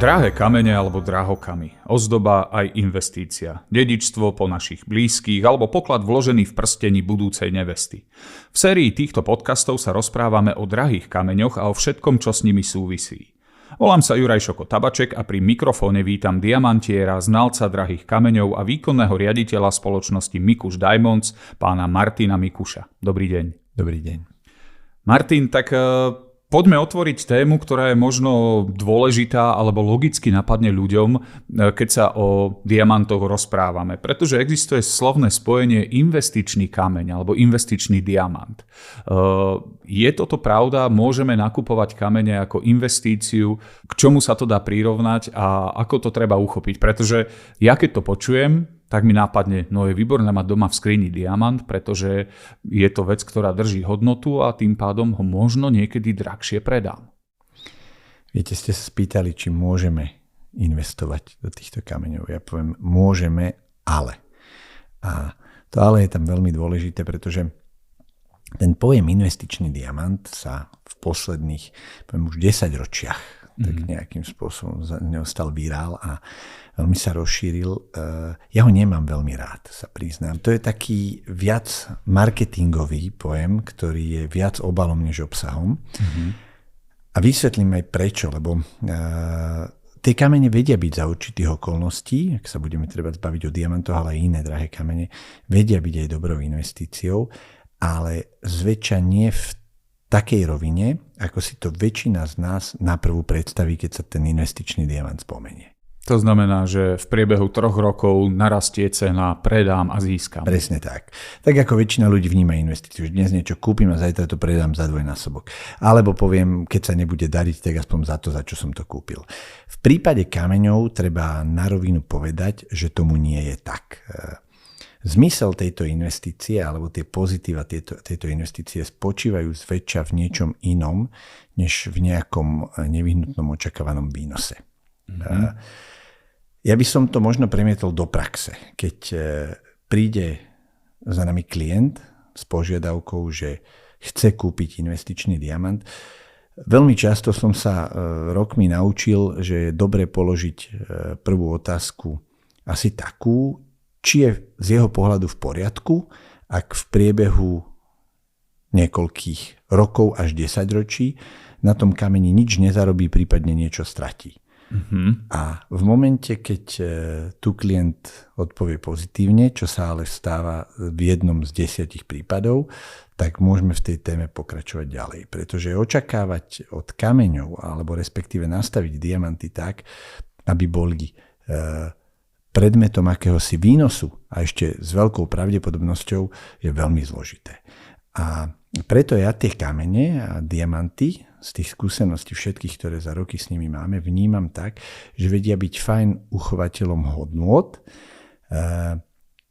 Drahé kamene alebo drahokamy, ozdoba aj investícia, dedičstvo po našich blízkych alebo poklad vložený v prstení budúcej nevesty. V sérii týchto podcastov sa rozprávame o drahých kameňoch a o všetkom, čo s nimi súvisí. Volám sa Juraj Šoko Tabaček a pri mikrofóne vítam diamantiera, znalca drahých kameňov a výkonného riaditeľa spoločnosti Mikuš Diamonds, pána Martina Mikuša. Dobrý deň. Dobrý deň. Martin, tak poďme otvoriť tému, ktorá je možno dôležitá alebo logicky napadne ľuďom, keď sa o diamantoch rozprávame. Pretože existuje slovné spojenie investičný kameň alebo investičný diamant. Je toto pravda? Môžeme nakupovať kamene ako investíciu? K čomu sa to dá prirovnať a ako to treba uchopiť? Pretože ja keď to počujem, tak mi nápadne, no je výborné mať doma v skrini diamant, pretože je to vec, ktorá drží hodnotu a tým pádom ho možno niekedy drahšie predám. Viete, ste sa spýtali, či môžeme investovať do týchto kameňov. Ja poviem, môžeme, ale. A to ale je tam veľmi dôležité, pretože ten pojem investičný diamant sa v posledných, poviem už 10 ročiach tak nejakým spôsobom stal virál a veľmi sa rozšíril. Ja ho nemám veľmi rád, sa priznám. To je taký viac marketingový pojem, ktorý je viac obalom než obsahom. A vysvetlím aj prečo, lebo tie kamene vedia byť za určitých okolností, ak sa budeme treba zbaviť o diamantoch, ale aj iné drahé kamene, vedia byť aj dobrou investíciou, ale zväčša nie v takej rovine, ako si to väčšina z nás naprvu predstaví, keď sa ten investičný diamant spomenie. To znamená, že v priebehu 3 rokov narastie cena, predám a získam. Presne tak. Tak ako väčšina ľudí vníma investíciu, že dnes niečo kúpim a zajtra to predám za dvojnásobok. Alebo poviem, keď sa nebude dariť, tak aspoň za čo som to kúpil. V prípade kameňov treba na rovinu povedať, že tomu nie je tak. Zmysel tejto investície alebo tie pozitíva tejto investície spočívajú zväčša v niečom inom, než v nejakom nevyhnutnom očakávanom výnose. Ja by som to možno premietol do praxe. Keď príde za nami klient s požiadavkou, že chce kúpiť investičný diamant, veľmi často som sa rokmi naučil, že je dobre položiť prvú otázku asi takú, či je z jeho pohľadu v poriadku, ak v priebehu niekoľkých rokov až 10 ročí na tom kameni nič nezarobí, prípadne niečo stratí. A v momente, keď tu klient odpovie pozitívne, čo sa ale stáva v jednom z 10 prípadov, tak môžeme v tej téme pokračovať ďalej. Pretože očakávať od kameňov, alebo respektíve nastaviť diamanty tak, aby boli predmetom akéhosi výnosu a ešte s veľkou pravdepodobnosťou je veľmi zložité. A preto ja tie kamene a diamanty z tých skúseností všetkých, ktoré za roky s nimi máme, vnímam tak, že vedia byť fajn uchovateľom hodnôt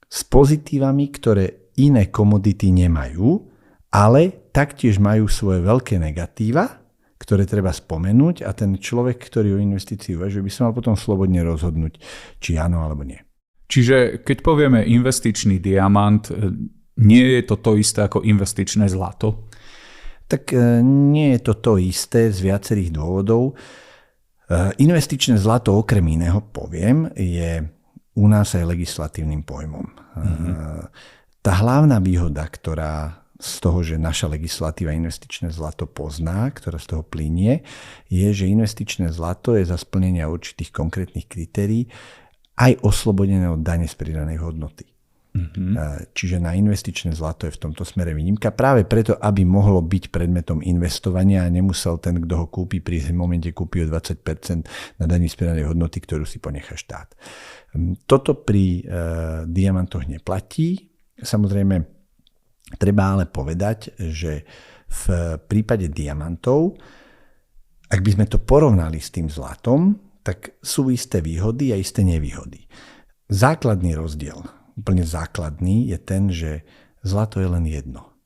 s pozitívami, ktoré iné komodity nemajú, ale taktiež majú svoje veľké negatíva, ktoré treba spomenúť a ten človek, ktorý o investícii uvažuje, by sa mal potom slobodne rozhodnúť, či áno alebo nie. Čiže keď povieme investičný diamant, nie je to isté ako investičné zlato? Tak nie je to isté z viacerých dôvodov. Investičné zlato, okrem iného poviem, je u nás aj legislatívnym pojmom. Tá hlavná výhoda, ktorá z toho, že naša legislatíva investičné zlato pozná, ktorá z toho plynie, je, že investičné zlato je za splnenia určitých konkrétnych kritérií aj oslobodené od dane z pridanej hodnoty. Čiže na investičné zlato je v tomto smere výnimka práve preto, aby mohlo byť predmetom investovania a nemusel ten, kto ho kúpi, pri momente kúpi o 20% na daní z pridanej hodnoty, ktorú si ponechá štát. Toto pri diamantoch neplatí. Samozrejme, treba ale povedať, že v prípade diamantov, ak by sme to porovnali s tým zlatom, tak sú isté výhody a isté nevýhody. Základný rozdiel, úplne základný, je ten, že zlato je len jedno.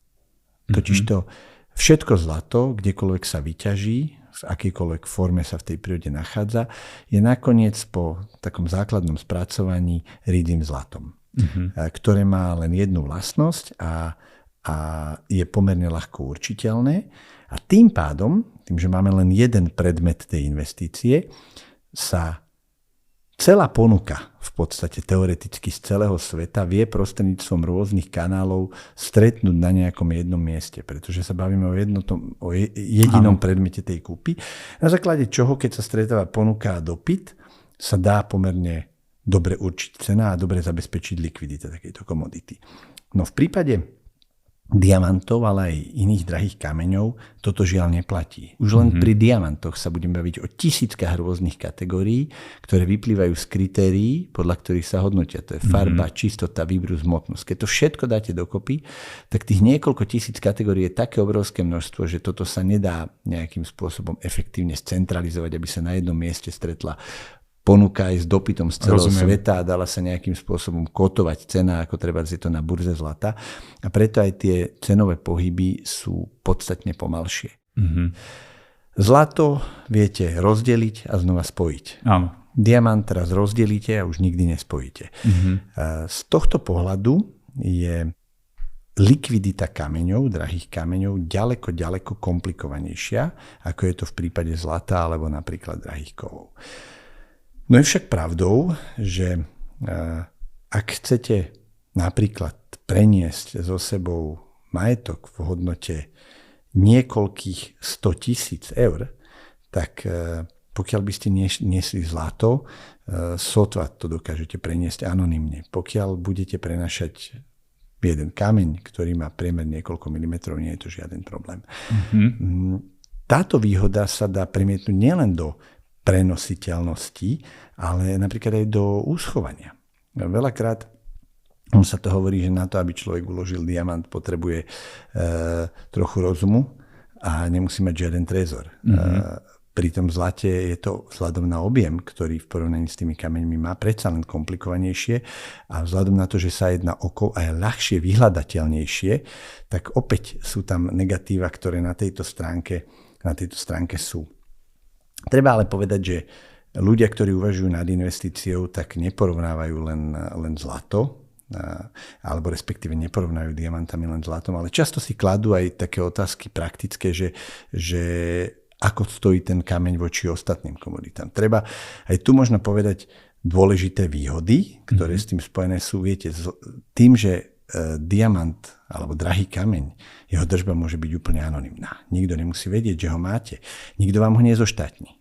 Totižto všetko zlato, kdekoľvek sa vyťaží, v akejkoľvek forme sa v tej prírode nachádza, je nakoniec po takom základnom spracovaní rýdym zlatom, ktoré má len jednu vlastnosť a je pomerne ľahko určiteľné. A tým pádom, tým, že máme len jeden predmet tej investície, sa celá ponuka v podstate teoreticky z celého sveta vie prostredníctvom rôznych kanálov stretnúť na nejakom jednom mieste, pretože sa bavíme o jedinom predmete tej kúpy. Na základe čoho, keď sa stretáva ponuka a dopyt, sa dá pomerne dobre určiť cena a dobre zabezpečiť likvidita takejto komodity. No v prípade diamantov, ale aj iných drahých kameňov, toto žiaľ neplatí. Už len pri diamantoch sa budem baviť o tisíckach rôznych kategórií, ktoré vyplývajú z kritérií, podľa ktorých sa hodnotia. To je farba, čistota, výbrus, hmotnosť. Keď to všetko dáte dokopy, tak tých niekoľko tisíc kategórií je také obrovské množstvo, že toto sa nedá nejakým spôsobom efektívne scentralizovať, aby sa na jednom mieste stretla ponuka aj s dopytom z celého sveta a dala sa nejakým spôsobom kotovať cena, ako treba je to na burze zlata. A preto aj tie cenové pohyby sú podstatne pomalšie. Zlato viete rozdeliť a znova spojiť. Áno. Diamant teraz rozdelíte a už nikdy nespojíte. Z tohto pohľadu je likvidita kameňov, drahých kameňov, ďaleko komplikovanejšia, ako je to v prípade zlata alebo napríklad drahých kovov. No je však pravdou, že ak chcete napríklad preniesť so sebou majetok v hodnote niekoľkých 100 000 eur, tak pokiaľ by ste niesli zlato, sotva to dokážete preniesť anonymne. Pokiaľ budete prenašať jeden kameň, ktorý má priemer niekoľko milimetrov, nie je to žiaden problém. Táto výhoda sa dá premietnúť nielen do prenositeľnosti, ale napríklad aj do úschovania. Veľakrát sa to hovorí, že na to, aby človek uložil diamant, potrebuje trochu rozumu a nemusí mať žiaden trezor. Pri tom zlate je to vzhľadom na objem, ktorý v porovnaní s tými kameňmi má predsa len komplikovanejšie a vzhľadom na to, že sa jedná o kov a je ľahšie vyhľadateľnejšie, tak opäť sú tam negatíva, ktoré na tejto stránke sú. Treba ale povedať, že ľudia, ktorí uvažujú nad investíciou, tak neporovnávajú len zlato, alebo respektíve neporovnajú diamantami len zlatom, ale často si kladú aj také otázky praktické, že ako stojí ten kameň voči ostatným komoditám. Treba aj tu možno povedať dôležité výhody, ktoré s tým spojené sú. Viete, tým, že diamant alebo drahý kameň, jeho držba môže byť úplne anonymná. Nikto nemusí vedieť, že ho máte. Nikto vám ho nezoštátni.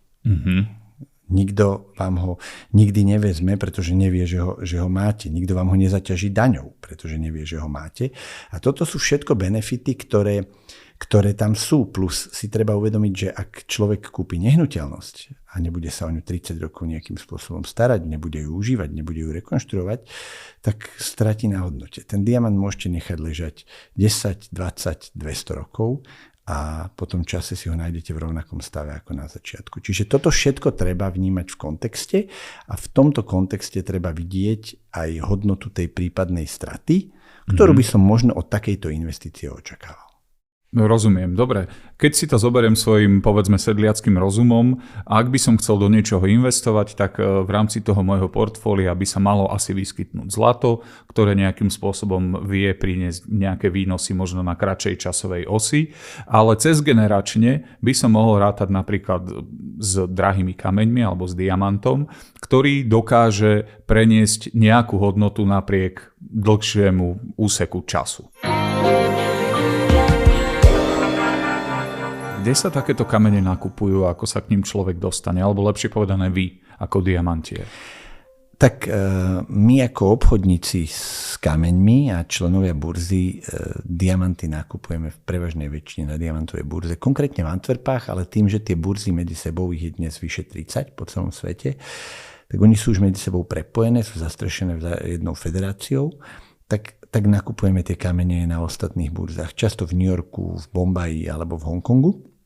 Nikto vám ho nikdy nevezme, pretože nevie, že ho máte. Nikto vám ho nezaťaží daňou, pretože nevie, že ho máte. A toto sú všetko benefity, ktoré tam sú. Plus si treba uvedomiť, že ak človek kúpi nehnuteľnosť a nebude sa o ňu 30 rokov nejakým spôsobom starať, nebude ju užívať, nebude ju rekonštruovať, tak stratí na hodnote. Ten diamant môžete nechať ležať 10, 20, 200 rokov a po tom čase si ho nájdete v rovnakom stave ako na začiatku. Čiže toto všetko treba vnímať v kontexte a v tomto kontexte treba vidieť aj hodnotu tej prípadnej straty, ktorú by som možno od takejto investície očakával. No, rozumiem, dobre. Keď si to zoberiem svojim, povedzme, sedliackým rozumom, a ak by som chcel do niečoho investovať, tak v rámci toho môjho portfólia by sa malo asi vyskytnúť zlato, ktoré nejakým spôsobom vie priniesť nejaké výnosy možno na kratšej časovej osi, ale cez generačne by som mohol rátať napríklad s drahými kameňmi alebo s diamantom, ktorý dokáže preniesť nejakú hodnotu napriek dlhšiemu úseku času. Kde sa takéto kamene nakupujú, ako sa k ním človek dostane? Alebo lepšie povedané vy, ako diamantier? Tak my ako obchodníci s kameňmi a členovia burzy diamanty nakupujeme v prevažnej väčšine na diamantovej burze. Konkrétne v Antwerpách, ale tým, že tie burzy medzi sebou ich je dnes vyše 30 po celom svete, tak oni sú už medzi sebou prepojené, sú zastrešené jednou federáciou, tak nakupujeme tie kamene na ostatných burzách. Často v New Yorku, v Bombaji alebo v Hongkongu,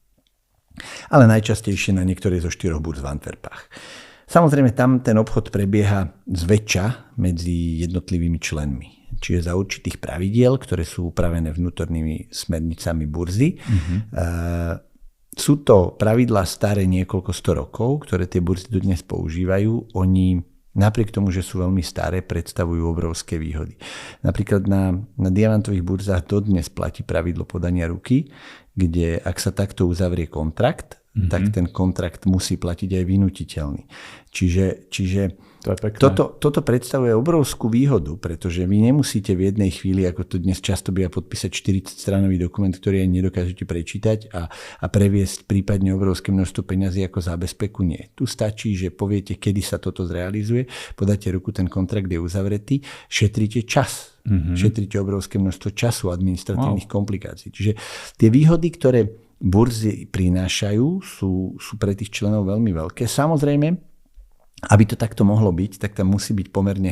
ale najčastejšie na niektorej zo 4 burz v Antwerpách. Samozrejme, tam ten obchod prebieha zväčša medzi jednotlivými členmi. Čiže za určitých pravidiel, ktoré sú upravené vnútornými smernicami burzy. Sú to pravidlá staré niekoľko 100 rokov, ktoré tie burzy dodnes používajú. Oni napriek tomu, že sú veľmi staré, predstavujú obrovské výhody. Napríklad na diamantových burzách dodnes platí pravidlo podania ruky, kde ak sa takto uzavrie kontrakt tak ten kontrakt musí platiť aj vynutiteľný. Čiže to je pekné. Toto predstavuje obrovskú výhodu, pretože vy nemusíte v jednej chvíli, ako to dnes často býva, podpísať 40-stranový dokument, ktorý aj nedokážete prečítať a previesť prípadne obrovské množstvo peňazí ako zábezpeku. Nie. Tu stačí, že poviete, kedy sa toto zrealizuje, podáte ruku, ten kontrakt je uzavretý, šetríte čas. Šetríte obrovské množstvo času, administratívnych komplikácií. Čiže tie výhody, ktoré burzy prinášajú, sú pre tých členov veľmi veľké. Samozrejme, aby to takto mohlo byť, tak tam musí byť pomerne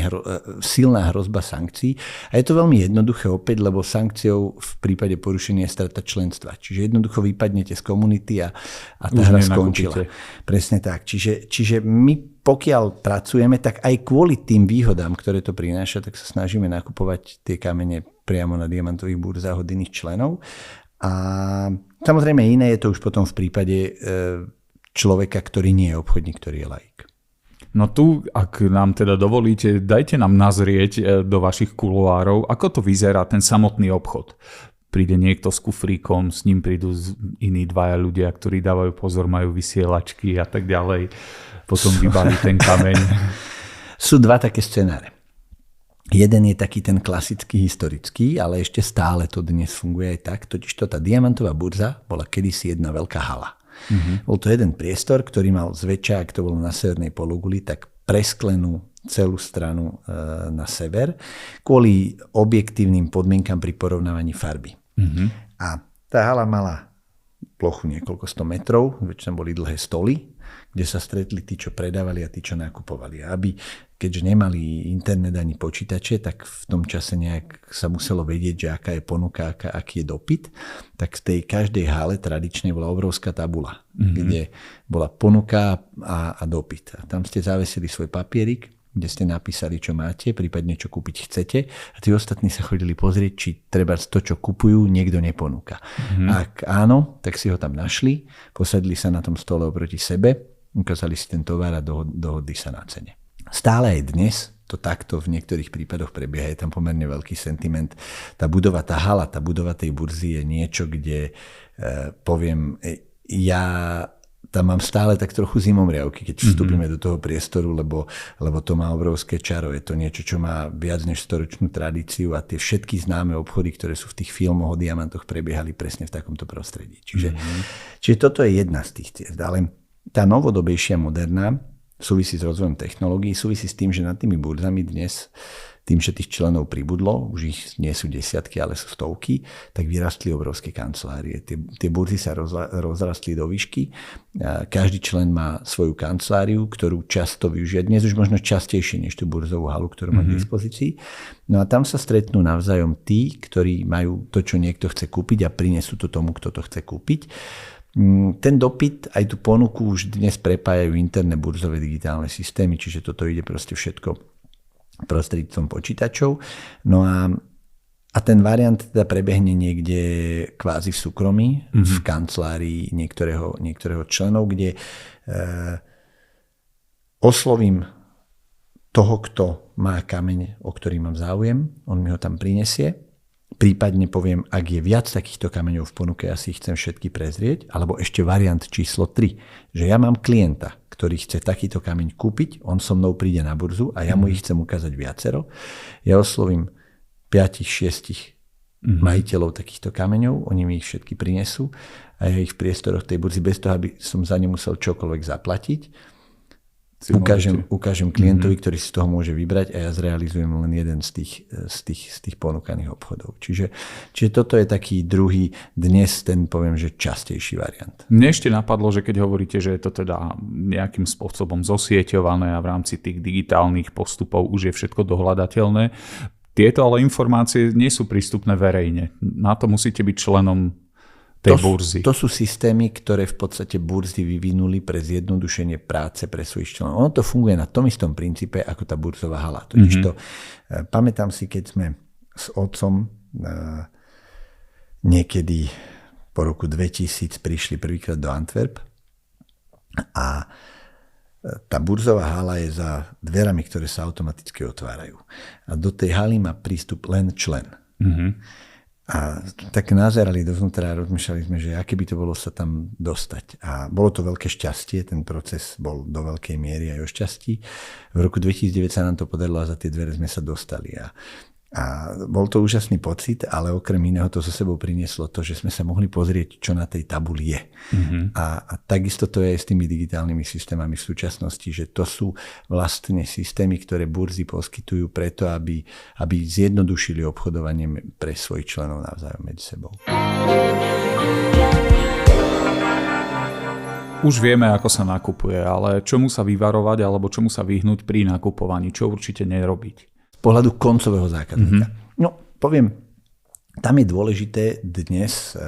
silná hrozba sankcií. A je to veľmi jednoduché opäť, lebo sankciou v prípade porušenia je strata členstva. Čiže jednoducho vypadnete z komunity a tá hra skončila. Presne tak. Čiže my pokiaľ pracujeme, tak aj kvôli tým výhodám, ktoré to prináša, tak sa snažíme nakupovať tie kamene priamo na diamantových burzách od iných členov. A samozrejme iné je to už potom v prípade človeka, ktorý nie je obchodník, ktorý je laik. No tu, ak nám teda dovolíte, dajte nám nazrieť do vašich kuloárov, ako to vyzerá ten samotný obchod. Príde niekto s kufríkom, s ním prídu iní dvaja ľudia, ktorí dávajú pozor, majú vysielačky a tak ďalej. Potom vybalí ten kameň. Sú dva také scenáre. Jeden je taký ten klasický, historický, ale ešte stále to dnes funguje aj tak. Totižto tá diamantová burza bola kedysi jedna veľká hala. Bol to jeden priestor, ktorý mal zväčša, ak to bolo na severnej pologuli, tak presklenú celú stranu na sever kvôli objektívnym podmienkam pri porovnávaní farby. A tá hala mala plochu niekoľko 100 metrov, väčšinou boli dlhé stoly, kde sa stretli tí, čo predávali a tí, čo nakupovali. A keďže nemali internet ani počítače, tak v tom čase nejak sa muselo vedieť, že aká je ponuka, aký je dopyt. Tak v tej každej hale tradičnej bola obrovská tabula, kde bola ponuka a dopyt. A tam ste zavesili svoj papierik, kde ste napísali, čo máte, prípadne čo kúpiť chcete. A tí ostatní sa chodili pozrieť, či treba to, čo kupujú, niekto neponúka. Ak áno, tak si ho tam našli, posadili sa na tom stole oproti sebe, ukázali si ten tovar a dohodli sa na cene. Stále aj dnes to takto v niektorých prípadoch prebieha, je tam pomerne veľký sentiment. Tá budova, tá hala, tá budova tej burzy je niečo, kde poviem, ja tam mám stále tak trochu zimomriavky, keď vstúpime do toho priestoru, lebo to má obrovské čaro. Je to niečo, čo má viac než storočnú tradíciu a tie všetky známe obchody, ktoré sú v tých filmoch o diamantoch, prebiehali presne v takomto prostredí. Čiže toto je jedna z tých ciest. Ale tá novodobejšia, moderná, súvisí s rozvojom technológií, súvisí s tým, že nad tými burzami dnes, tým, že tých členov pribudlo, už ich nie sú desiatky, ale sú stovky, tak vyrastli obrovské kancelárie. Tie burzy sa rozrastli do výšky. Každý člen má svoju kanceláriu, ktorú často využíva. Dnes už možno častejšie než tú burzovú halu, ktorú má k dispozícii. No a tam sa stretnú navzájom tí, ktorí majú to, čo niekto chce kúpiť a prinesú to tomu, kto to chce kúpiť. Ten dopyt, aj tú ponuku už dnes prepájajú interné burzové digitálne systémy, čiže toto ide proste všetko prostredníctvom počítačov. No a ten variant teda prebehne niekde kvázi v súkromí, v kancelárii niektorého členov, kde oslovím toho, kto má kameň, o ktorý mám záujem, on mi ho tam prinesie. Prípadne poviem, ak je viac takýchto kameňov v ponuke, ja si ich chcem všetky prezrieť, alebo ešte variant číslo 3, že ja mám klienta, ktorý chce takýto kameň kúpiť, on so mnou príde na burzu a ja mu ich chcem ukázať viacero. Ja oslovím 5-6 majiteľov takýchto kameňov, oni mi ich všetky prinesú a ja ich v priestoroch tej burzy, bez toho, aby som za ne musel čokoľvek zaplatiť, ukážem klientovi, ktorý si z toho môže vybrať a ja zrealizujem len jeden z tých ponúkaných obchodov. Čiže toto je taký druhý, dnes ten poviem, že častejší variant. Mne ešte napadlo, že keď hovoríte, že je to teda nejakým spôsobom zosieťované a v rámci tých digitálnych postupov už je všetko dohľadateľné, tieto ale informácie nie sú prístupné verejne. Na to musíte byť členom tej burzy. To sú systémy, ktoré v podstate burzy vyvinuli pre zjednodušenie práce pre svojich členov. Ono to funguje na tom istom princípe, ako tá burzová hala. Totižto, pamätám si, keď sme s otcom niekedy po roku 2000 prišli prvýkrát do Antwerp a tá burzová hala je za dverami, ktoré sa automaticky otvárajú. A do tej haly má prístup len člen. A tak nazerali dovnútra a rozmýšľali sme, že aké by to bolo sa tam dostať. A bolo to veľké šťastie, ten proces bol do veľkej miery aj o šťastí. V roku 2009 sa nám to podarilo a za tie dvere sme sa dostali. A bol to úžasný pocit, ale okrem iného to so sebou prinieslo to, že sme sa mohli pozrieť, čo na tej tabuli je. Mm-hmm. A takisto to je aj s tými digitálnymi systémami v súčasnosti, že to sú vlastne systémy, ktoré burzy poskytujú preto, aby zjednodušili obchodovanie pre svojich členov navzájom medzi sebou. Už vieme, ako sa nakupuje, ale čomu sa vyvarovať alebo čomu sa vyhnúť pri nakupovaní, čo určite nerobiť? Pohľadu koncového zákazníka. Mm-hmm. No, poviem, tam je dôležité dnes,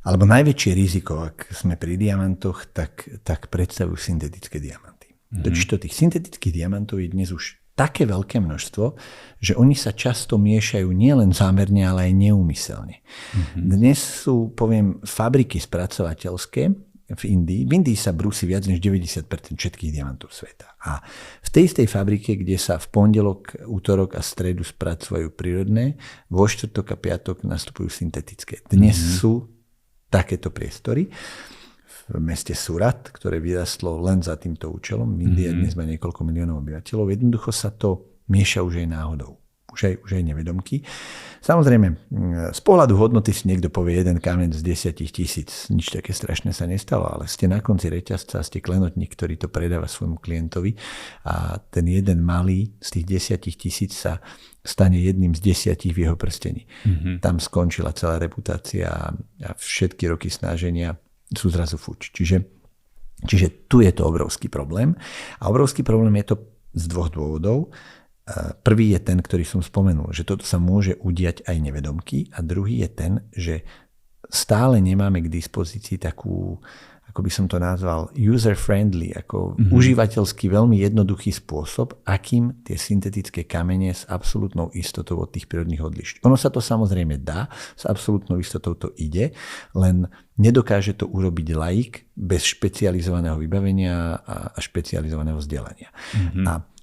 alebo najväčšie riziko, ak sme pri diamantoch, tak predstavujú syntetické diamanty. Mm-hmm. Totižto tých syntetických diamantov je dnes už také veľké množstvo, že oni sa často miešajú nielen zámerne, ale aj neúmyselne. Mm-hmm. Dnes sú, poviem, fabriky spracovateľské, v Indii sa brúsi viac než 90% všetkých diamantov sveta. A v tej istej fabrike, kde sa v pondelok, útorok a stredu spracovajú prírodné, vo štvrtok a piatok nastupujú syntetické. Dnes sú takéto priestory v meste Surat, ktoré vyrastlo len za týmto účelom. India dnes má niekoľko miliónov obyvateľov. Jednoducho sa to mieša už aj náhodou. Už aj nevedomky. Samozrejme, z pohľadu hodnoty si niekto povie jeden kameň z 10 000, nič také strašné sa nestalo, ale ste na konci reťazca, ste klenotník, ktorý to predáva svojmu klientovi a ten jeden malý z tých 10 000 sa stane jedným z 10 v jeho prstení. Mm-hmm. Tam skončila celá reputácia a všetky roky snaženia sú zrazu fuč. Čiže tu je to obrovský problém. A obrovský problém je to z dvoch dôvodov. Prvý je ten, ktorý som spomenul, že toto sa môže udiať aj nevedomky a druhý je ten, že stále nemáme k dispozícii takú, ako by som to nazval, user-friendly, ako užívateľský veľmi jednoduchý spôsob, akým tie syntetické kamene s absolútnou istotou od tých prírodných odlišiť. Ono sa to samozrejme dá, s absolútnou istotou to ide, len nedokáže to urobiť laik bez špecializovaného vybavenia a špecializovaného vzdelania.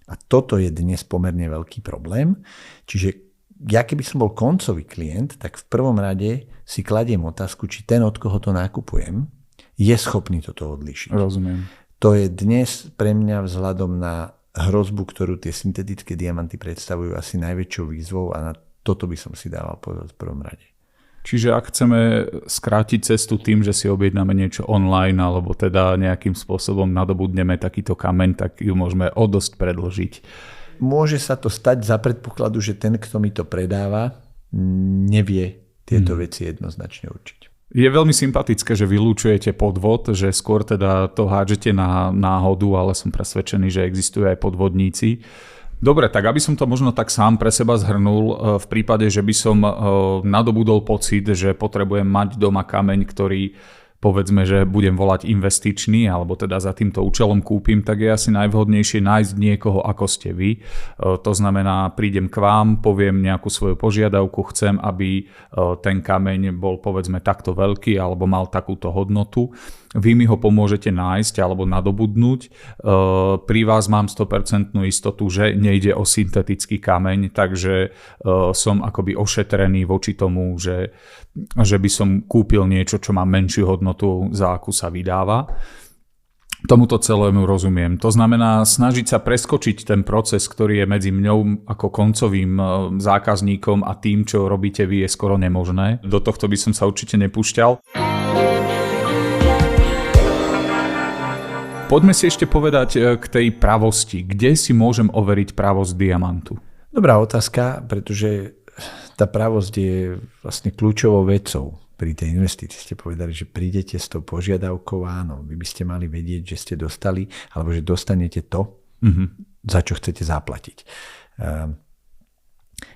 A toto je dnes pomerne veľký problém. Čiže ja keby som bol koncový klient, tak v prvom rade si kladiem otázku, či ten, od koho to nakupujem, je schopný toto odlíšiť. Rozumiem. To je dnes pre mňa vzhľadom na hrozbu, ktorú tie syntetické diamanty predstavujú, asi najväčšou výzvou a na toto by som si dával pozor v prvom rade. Čiže ak chceme skrátiť cestu tým, že si objednáme niečo online alebo teda nejakým spôsobom nadobudneme takýto kameň, tak ju môžeme o dosť predĺžiť. Môže sa to stať za predpokladu, že ten, kto mi to predáva, nevie tieto veci jednoznačne určiť. Je veľmi sympatické, že vylúčujete podvod, že skôr teda to hádžete na náhodu, ale som presvedčený, že existujú aj podvodníci. Dobre, tak aby som to možno tak sám pre seba zhrnul, v prípade, že by som nadobudol pocit, že potrebujem mať doma kameň, ktorý povedzme, že budem volať investičný, alebo teda za týmto účelom kúpim, tak je asi najvhodnejšie nájsť niekoho, ako ste vy. To znamená, prídem k vám, poviem nejakú svoju požiadavku, chcem, aby ten kameň bol povedzme takto veľký, alebo mal takúto hodnotu. Vy mi ho pomôžete nájsť alebo nadobudnúť. Pri vás mám 100% istotu, že nejde o syntetický kameň, takže som akoby ošetrený voči tomu, že by som kúpil niečo, čo má menšiu hodnotu, za akú sa vydáva. Tomuto celému rozumiem. To znamená snažiť sa preskočiť ten proces, ktorý je medzi mňou ako koncovým zákazníkom a tým, čo robíte vy, je skoro nemožné. Do tohto by som sa určite nepúšťal. Poďme si ešte povedať k tej pravosti. Kde si môžem overiť pravosť diamantu? Dobrá otázka, pretože tá pravosť je vlastne kľúčovou vecou pri tej investícii. Ste povedali, že prídete s tou požiadavkou, áno, vy by ste mali vedieť, že ste dostali, alebo že dostanete to, za čo chcete zaplatiť.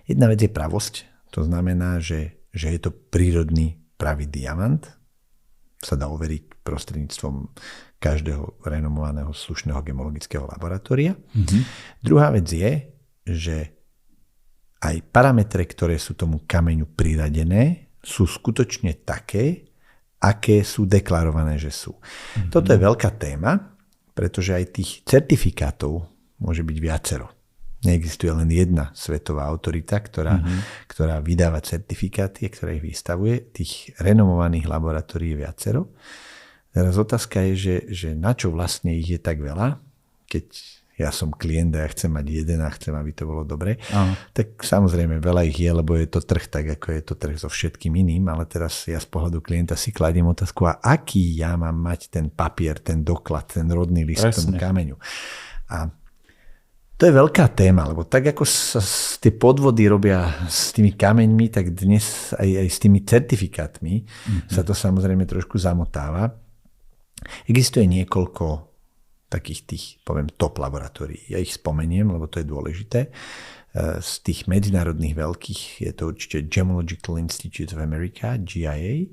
Jedna vec je pravosť, to znamená, že je to prírodný pravý diamant, sa dá overiť prostredníctvom každého renomovaného slušného gemologického laboratória. Druhá vec je, že aj parametre, ktoré sú tomu kameňu priradené, sú skutočne také, aké sú deklarované, že sú. Toto je veľká téma, pretože aj tých certifikátov môže byť viacero. Neexistuje len jedna svetová autorita, ktorá vydáva certifikáty, ktorá ich vystavuje. Tých renomovaných laboratórií je viacero. Teraz otázka je, že na čo vlastne ich je tak veľa, keď ja som klient a ja chcem mať jeden a chcem, aby to bolo dobre. Tak samozrejme veľa ich je, lebo je to trh tak, ako je to trh so všetkým iným, ale teraz ja z pohľadu klienta si kladiem otázku, a aký ja mám mať ten papier, ten doklad, ten rodný list k tomu kameňu. A to je veľká téma, lebo tak ako sa tie podvody robia s tými kameňmi, tak dnes aj s tými certifikátmi sa to samozrejme trošku zamotáva. Existuje niekoľko takých tých, poviem, top laboratórií. Ja ich spomeniem, lebo to je dôležité. Z tých medzinárodných veľkých je to určite Gemological Institute of America, GIA.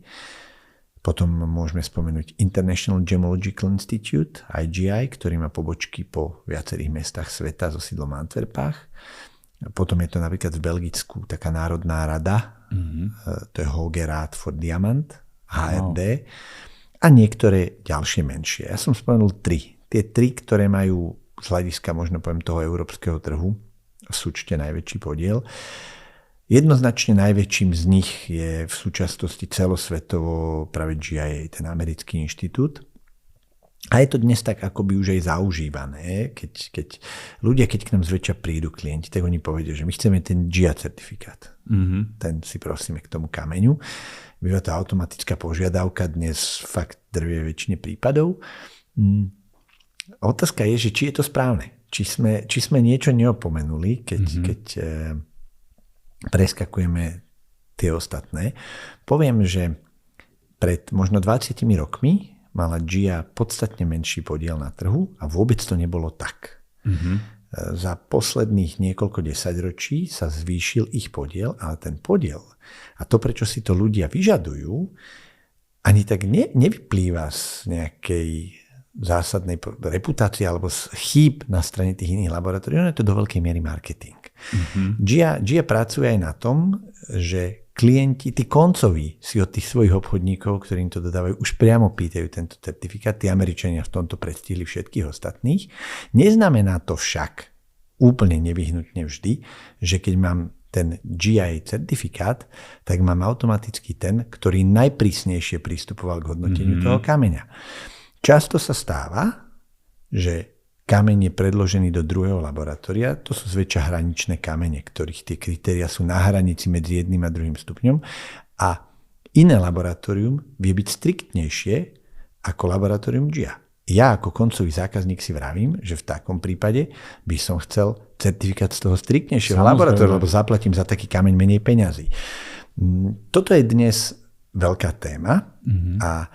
Potom môžeme spomenúť International Gemological Institute, IGI, ktorý má pobočky po viacerých mestách sveta so sídlom v Antwerpách. Potom je to napríklad v Belgicku taká národná rada, to je Hoge Raad for Diamant, HRD, a niektoré ďalšie menšie. Ja som spomenul 3. Tie 3, ktoré majú z hľadiska, možno poviem, toho európskeho trhu v súčte najväčší podiel. Jednoznačne najväčším z nich je v súčasnosti celosvetovo práve GIA, ten americký inštitút. A je to dnes tak akoby už aj zaužívané, keď ľudia, keď k nám zväčša prídu klienti, tak oni povedia, že my chceme ten GIA certifikát. Ten si prosíme k tomu kameňu. Býva to automatická požiadavka, dnes fakt drvie väčšine prípadov. Otázka je, že či je to správne. Či sme niečo neopomenuli, keď preskakujeme tie ostatné. Poviem, že pred možno 20 rokmi mala GIA podstatne menší podiel na trhu a vôbec to nebolo tak. Za posledných niekoľko desaťročí sa zvýšil ich podiel, ale ten podiel a to, prečo si to ľudia vyžadujú, ani tak nevyplýva z nejakej zásadnej reputácie alebo z chýb na strane tých iných laboratórií, je to do veľkej miery marketing. GIA pracuje aj na tom, že klienti, tí koncoví, si od tých svojich obchodníkov, ktorým to dodávajú, už priamo pýtajú tento certifikát. Tí Američania v tomto predstihli všetkých ostatných. Neznamená to však úplne nevyhnutne vždy, že keď mám ten GIA certifikát, tak mám automaticky ten, ktorý najprísnejšie pristupoval k hodnoteniu toho kameňa. Často sa stáva, že kameň je predložený do druhého laboratória, to sú zväčša hraničné kamene, ktorých tie kritériá sú na hranici medzi jedným a druhým stupňom, a iné laboratórium vie byť striktnejšie ako laboratórium GIA. Ja ako koncový zákazník si vravím, že v takom prípade by som chcel certifikát z toho striktnejšieho laboratória, lebo zaplatím za taký kameň menej peňazí. Toto je dnes veľká téma a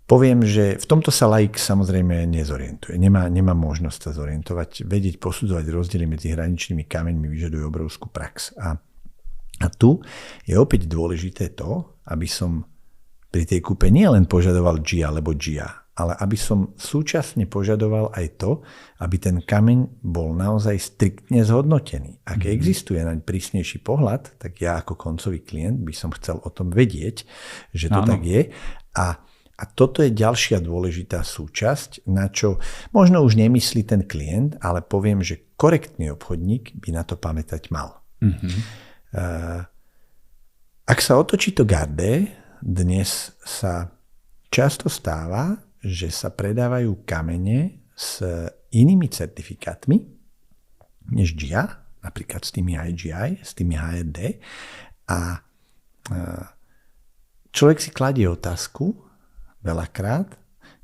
poviem, že v tomto sa laik samozrejme nezorientuje. Nemá možnosť sa zorientovať. Vedieť posudzovať rozdiely medzi hraničnými kameňmi vyžaduje obrovskú prax. A tu je opäť dôležité to, aby som pri tej kúpe nie len požadoval GIA alebo GIA, ale aby som súčasne požadoval aj to, aby ten kameň bol naozaj striktne zhodnotený. Ak existuje naň prísnejší pohľad, tak ja ako koncový klient by som chcel o tom vedieť, že to tak je. A toto je ďalšia dôležitá súčasť, na čo možno už nemyslí ten klient, ale poviem, že korektný obchodník by na to pamätať mal. Ak sa otočí to garde, dnes sa často stáva, že sa predávajú kamene s inými certifikátmi než GIA, napríklad s tými IGI, s tými HRD. A človek si kladie otázku veľakrát,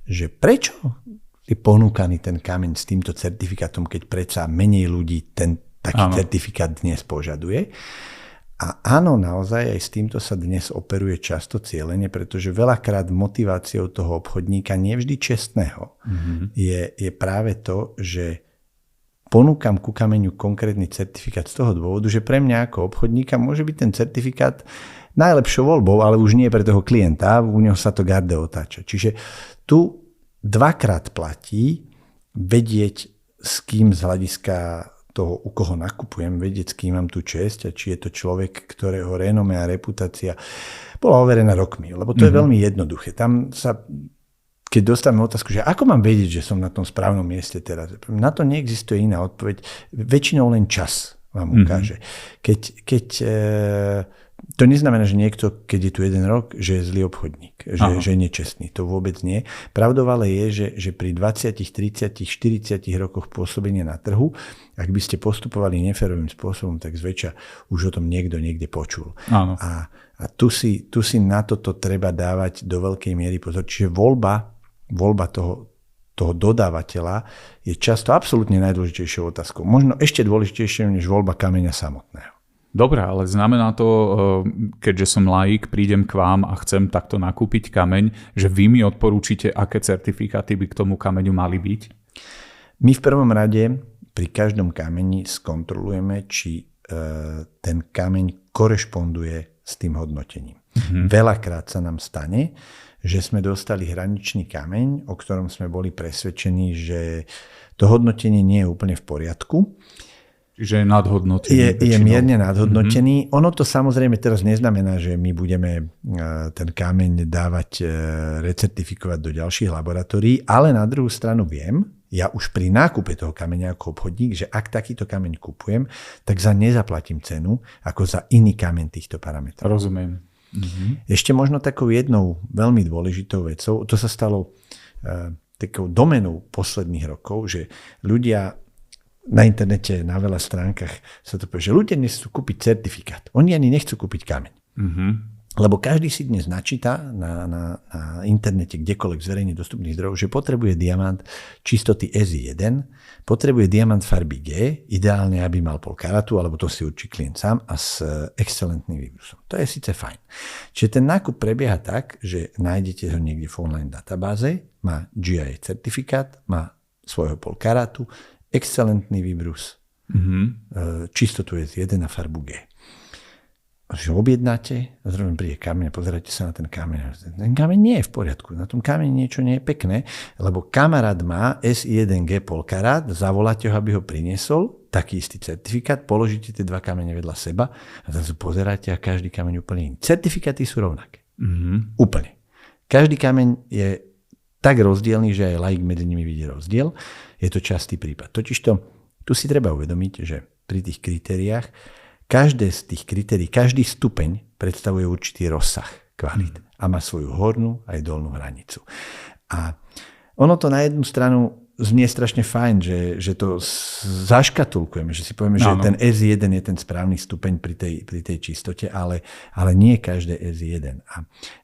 že prečo je ponúkaný ten kameň s týmto certifikátom, keď predsa menej ľudí taký certifikát dnes požaduje. A áno, naozaj aj s týmto sa dnes operuje často cielene, pretože veľakrát motiváciou toho obchodníka, nevždy čestného, je práve to, že ponúkam ku kameňu konkrétny certifikát z toho dôvodu, že pre mňa ako obchodníka môže byť ten certifikát najlepšou voľbou, ale už nie pre toho klienta, u neho sa to garde otáča. Čiže tu dvakrát platí vedieť, s kým z hľadiska toho, u koho nakupujem, vedieť, s kým mám tú česť a či je to človek, ktorého renome a reputácia bola overená rokmi. Lebo to je veľmi jednoduché. Tam sa, keď dostávame otázku, že ako mám vedieť, že som na tom správnom mieste teraz, na to neexistuje iná odpoveď. Väčšinou len čas vám ukáže. Keď to neznamená, že niekto, keď je tu 1 rok, že je zlý obchodník, že je nečestný. To vôbec nie. Pravdou ale je, že pri 20, 30, 40 rokoch pôsobenia na trhu, ak by ste postupovali neférovým spôsobom, tak zväčša už o tom niekto niekde počul. Áno. A tu si na toto treba dávať do veľkej miery pozor. Čiže voľba toho dodávateľa je často absolútne najdôležitejšou otázkou. Možno ešte dôležitejšou než voľba kameňa samotného. Dobre, ale znamená to, keďže som laik, prídem k vám a chcem takto nakúpiť kameň, že vy mi odporúčite, aké certifikáty by k tomu kameňu mali byť? My v prvom rade pri každom kameni skontrolujeme, či ten kameň korešponduje s tým hodnotením. Veľakrát sa nám stane, že sme dostali hraničný kameň, o ktorom sme boli presvedčení, že to hodnotenie nie je úplne v poriadku. Čiže je nadhodnotený. Je mierne nadhodnotený. Ono to samozrejme teraz neznamená, že my budeme ten kameň dávať, recertifikovať do ďalších laboratórií, ale na druhú stranu viem, ja už pri nákupe toho kameňa ako obchodník, že ak takýto kameň kupujem, tak za nezaplatím cenu ako za iný kameň týchto parametrov. Rozumiem. Ešte možno takou jednou veľmi dôležitou vecou, to sa stalo takou domenou posledných rokov, že ľudia na internete, na veľa stránkach sa to povie, že ľudia nechcú kúpiť certifikát. Oni ani nechcú kúpiť kameň. Lebo každý si dnes načíta na internete, kdekoľvek z verejne dostupných zdrojov, že potrebuje diamant čistoty SI1, potrebuje diamant farby G, ideálne, aby mal 0,5 karatu, alebo to si určí klient sám, a s excelentným výbrusom. To je síce fajn. Čiže ten nákup prebieha tak, že nájdete ho niekde v online databáze, má GIA certifikát, má svojho 0,5 karatu, excelentný výbrus, čistotu S1 a farbu G. Že objednáte, a zrovna príde kameň a pozeráte sa na ten kameň. Ten kameň nie je v poriadku, na tom kameň niečo nie je pekné, lebo kamarát má SI1G 0,5 karát, zavoláte ho, aby ho priniesol, taký istý certifikát, položíte tie 2 kamene vedľa seba a zrazu pozeráte a každý kameň úplne iný. Certifikáty sú rovnaké. Úplne. Každý kameň je tak rozdielný, že aj laik medzi nimi vidí rozdiel. Je to častý prípad. Totižto tu si treba uvedomiť, že pri tých kritériách každé z tých kritérií, každý stupeň predstavuje určitý rozsah kvalít a má svoju hornú aj dolnú hranicu. A ono to na jednu stranu znie strašne fajn, že to zaškatulkujeme, že si povieme, že ten S1 je ten správny stupeň pri tej čistote, ale nie každé S1.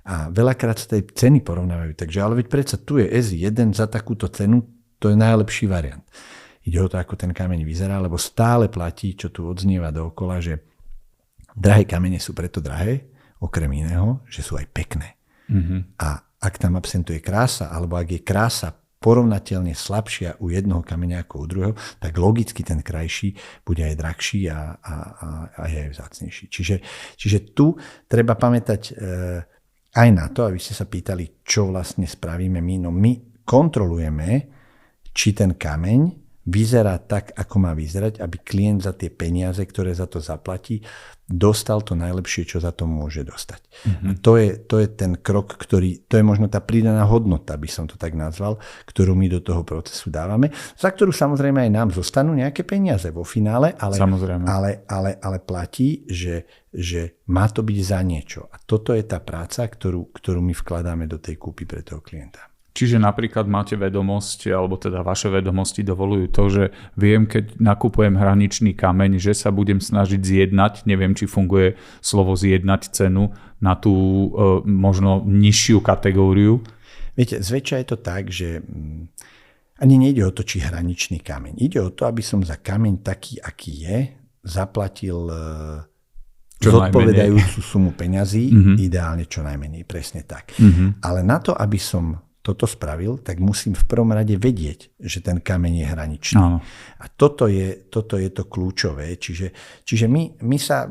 A veľakrát sa tej ceny porovnávajú. Takže ale veď predsa tu je S1 za takúto cenu, to je najlepší variant. Ide o to, ako ten kameň vyzerá, lebo stále platí, čo tu odznieva dookola, že drahé kamene sú preto drahé, okrem iného, že sú aj pekné. A ak tam absentuje krása, alebo ak je krása porovnateľne slabšia u jednoho kameňa ako u druhého, tak logicky ten krajší bude aj drahší a je aj vzácnejší. Čiže tu treba pamätať aj na to, aby ste sa pýtali, čo vlastne spravíme my. No my kontrolujeme, či ten kameň vyzerá tak, ako má vyzerať, aby klient za tie peniaze, ktoré za to zaplatí, dostal to najlepšie, čo za to môže dostať. A to je ten krok, to je možno tá pridaná hodnota, by som to tak nazval, ktorú my do toho procesu dávame, za ktorú samozrejme aj nám zostanú nejaké peniaze vo finále, ale platí, že má to byť za niečo. A toto je tá práca, ktorú my vkladáme do tej kúpy pre toho klienta. Čiže napríklad máte vedomosti, alebo teda vaše vedomosti dovolujú to, že viem, keď nakupujem hraničný kameň, že sa budem snažiť zjednať, neviem, či funguje slovo zjednať cenu na tú možno nižšiu kategóriu. Viete, zväčša je to tak, že ani nejde o to, či hraničný kameň. Ide o to, aby som za kameň taký, aký je, zaplatil zodpovedajúcu sumu peňazí, ideálne čo najmenej, presne tak. Ale na to, aby som toto spravil, tak musím v prvom rade vedieť, že ten kameň je hraničný. Áno. A toto je to kľúčové. Čiže my sa,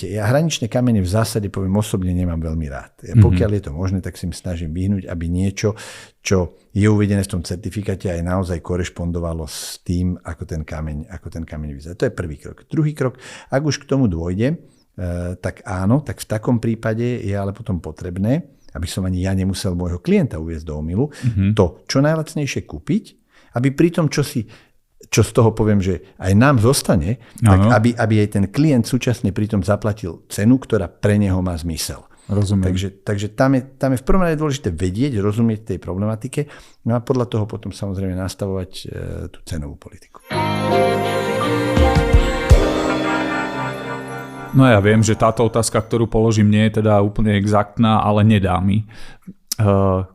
ja hraničné kamene v zásade, poviem, osobne nemám veľmi rád. Pokiaľ je to možné, tak si snažím vyhnúť, aby niečo, čo je uvedené v tom certifikáte, aj naozaj korešpondovalo s tým, ako ten kameň vyzerá. To je prvý krok. Druhý krok, ak už k tomu dôjde, tak áno, tak v takom prípade je ale potom potrebné, aby som ani ja nemusel môjho klienta uviesť do omylu, to čo najlacnejšie kúpiť, aby pri tom, čo z toho poviem, že aj nám zostane, tak aby aj ten klient súčasne pri tom zaplatil cenu, ktorá pre neho má zmysel. Rozumiem. Takže tam je v prvom rade dôležité vedieť, rozumieť tej problematike, no a podľa toho potom samozrejme nastavovať tú cenovú politiku. No ja viem, že táto otázka, ktorú položím, nie je teda úplne exaktná, ale nedá mi.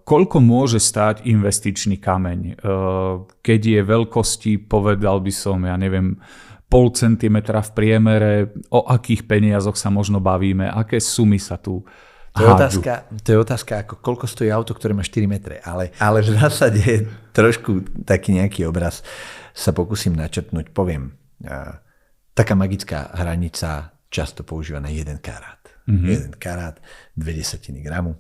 Koľko môže stáť investičný kameň? Keď je veľkosti, povedal by som, ja neviem, 0,5 centimetra v priemere, o akých peniazoch sa možno bavíme, aké sumy sa tu hádžu? To je otázka, ako koľko stojí auto, ktoré má 4 metre, ale v zásade trošku taký nejaký obraz sa pokúsim načrtnúť. Poviem, taká magická hranica často používaná 1 karát. 1 karát, 0,2 gramu.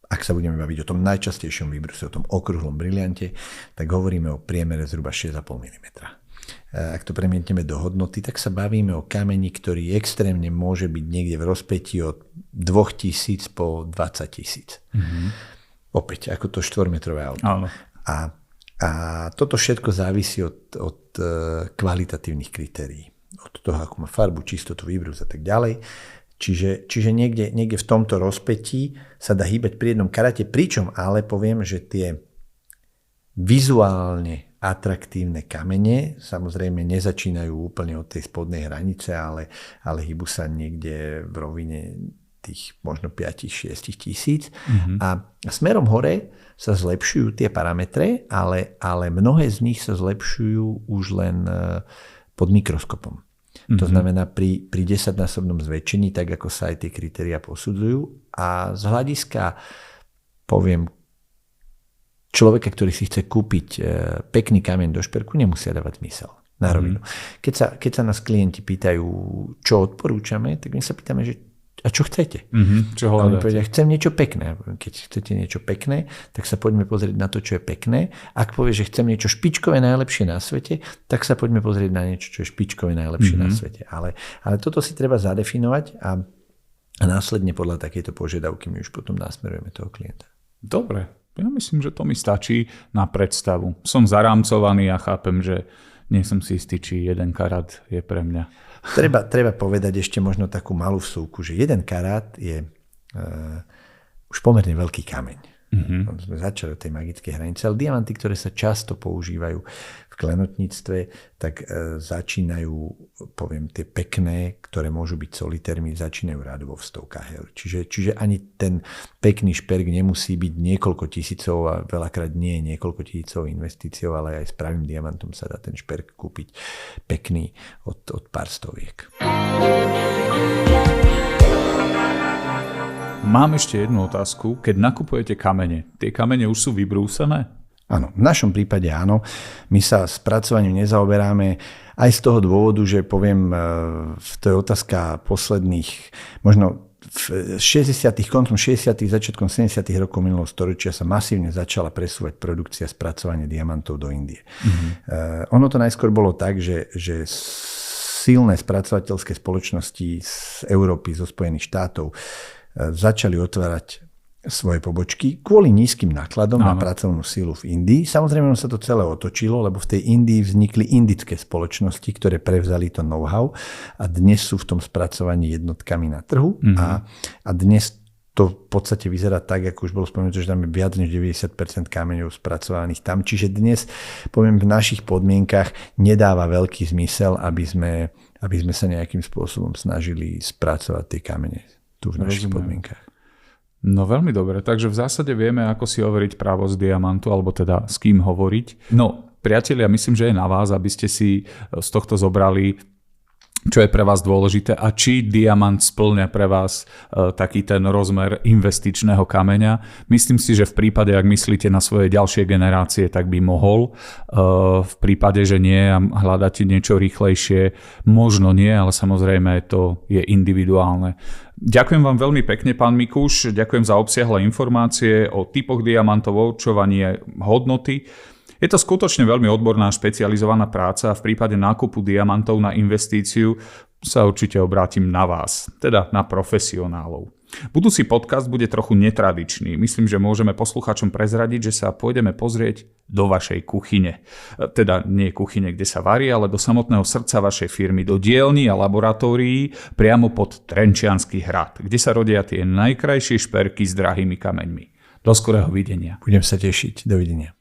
Ak sa budeme baviť o tom najčastejšom výbruse, o tom okrúhlom briliante, tak hovoríme o priemere zhruba 6,5 mm. Ak to premietneme do hodnoty, tak sa bavíme o kameni, ktorý extrémne môže byť niekde v rozpätí od 2,000 po 20,000. Opäť, ako to 4-metrové auto. Áno. A toto všetko závisí od kvalitatívnych kritérií. Od toho, ako má farbu, čistotu, výbrus a tak ďalej. Čiže niekde v tomto rozpätí sa dá hýbať pri jednom karáte, pričom ale poviem, že tie vizuálne atraktívne kamene samozrejme nezačínajú úplne od tej spodnej hranice, ale hýbu sa niekde v rovine tých možno 5-6 tisíc. A smerom hore sa zlepšujú tie parametre, ale mnohé z nich sa zlepšujú už len pod mikroskopom. To znamená pri 10-násobnom zväčšení, tak ako sa aj tie kritériá posudzujú. A z hľadiska, poviem, človeka, ktorý si chce kúpiť pekný kameň do šperku, nemusia dávať zmysel. Na rovinu. Keď sa nás klienti pýtajú, čo odporúčame, tak my sa pýtame, že a čo chcete? Čo hľadáte? Povedia, chcem niečo pekné. Keď chcete niečo pekné, tak sa poďme pozrieť na to, čo je pekné. Ak povie, že chcem niečo špičkové najlepšie na svete, tak sa poďme pozrieť na niečo, čo je špičkové najlepšie na svete. Ale toto si treba zadefinovať a následne podľa takejto požiadavky my už potom nasmerujeme toho klienta. Dobre. Ja myslím, že to mi stačí na predstavu. Som zarámcovaný a chápem, že nie som si istý, či 1 karát je pre mňa. Treba povedať ešte možno takú malú vsúku, že 1 karát je už pomerne veľký kameň. Sme začali od tej magickej hranice, ale diamanty, ktoré sa často používajú v klenotníctve, tak začínajú, poviem, tie pekné, ktoré môžu byť solitérmi, začínajú rádovo v stovkách eur. Čiže ani ten pekný šperk nemusí byť niekoľko tisícov a veľakrát nie je niekoľko tisícov investíciou, ale aj s pravým diamantom sa dá ten šperk kúpiť pekný od pár stoviek. Mám ešte jednu otázku. Keď nakupujete kamene, tie kamene už sú vybrúsené? Áno, v našom prípade áno. My sa spracovaním nezaoberáme aj z toho dôvodu, že poviem, to je otázka posledných, možno v 60. koncom 60. začiatkom 70. rokov minulého storočia sa masívne začala presúvať produkcia spracovania diamantov do Indie. Ono to najskôr bolo tak, že silné spracovateľské spoločnosti z Európy, zo Spojených štátov začali otvárať svoje pobočky kvôli nízkym nákladom na pracovnú sílu v Indii. Samozrejme, sa to celé otočilo, lebo v tej Indii vznikli indické spoločnosti, ktoré prevzali to know-how a dnes sú v tom spracovaní jednotkami na trhu a dnes to v podstate vyzerá tak, ako už bolo spomenuté, že tam je viac než 90% kameňov spracovaných tam. Čiže dnes, poviem, v našich podmienkach nedáva veľký zmysel, aby sme sa nejakým spôsobom snažili spracovať tie kamene tu v našich podmienkach. No veľmi dobre, takže v zásade vieme, ako si overiť pravosť diamantu, alebo teda s kým hovoriť. No, priatelia, myslím, že je na vás, aby ste si z tohto zobrali, čo je pre vás dôležité a či diamant spĺňa pre vás taký ten rozmer investičného kameňa. Myslím si, že v prípade, ak myslíte na svoje ďalšie generácie, tak by mohol. V prípade, že nie a hľadáte niečo rýchlejšie, možno nie, ale samozrejme to je individuálne. Ďakujem vám veľmi pekne, pán Mikuš. Ďakujem za obsiahle informácie o typoch diamantov, o určovaní hodnoty. Je to skutočne veľmi odborná špecializovaná práca a v prípade nákupu diamantov na investíciu sa určite obrátim na vás, teda na profesionálov. Budúci podcast bude trochu netradičný. Myslím, že môžeme poslucháčom prezradiť, že sa pôjdeme pozrieť do vašej kuchyne. Teda nie kuchyne, kde sa varí, ale do samotného srdca vašej firmy, do dielní a laboratórií priamo pod Trenčiansky hrad, kde sa rodia tie najkrajšie šperky s drahými kameňmi. Do skorého videnia. Budem sa tešiť. Dovidenia.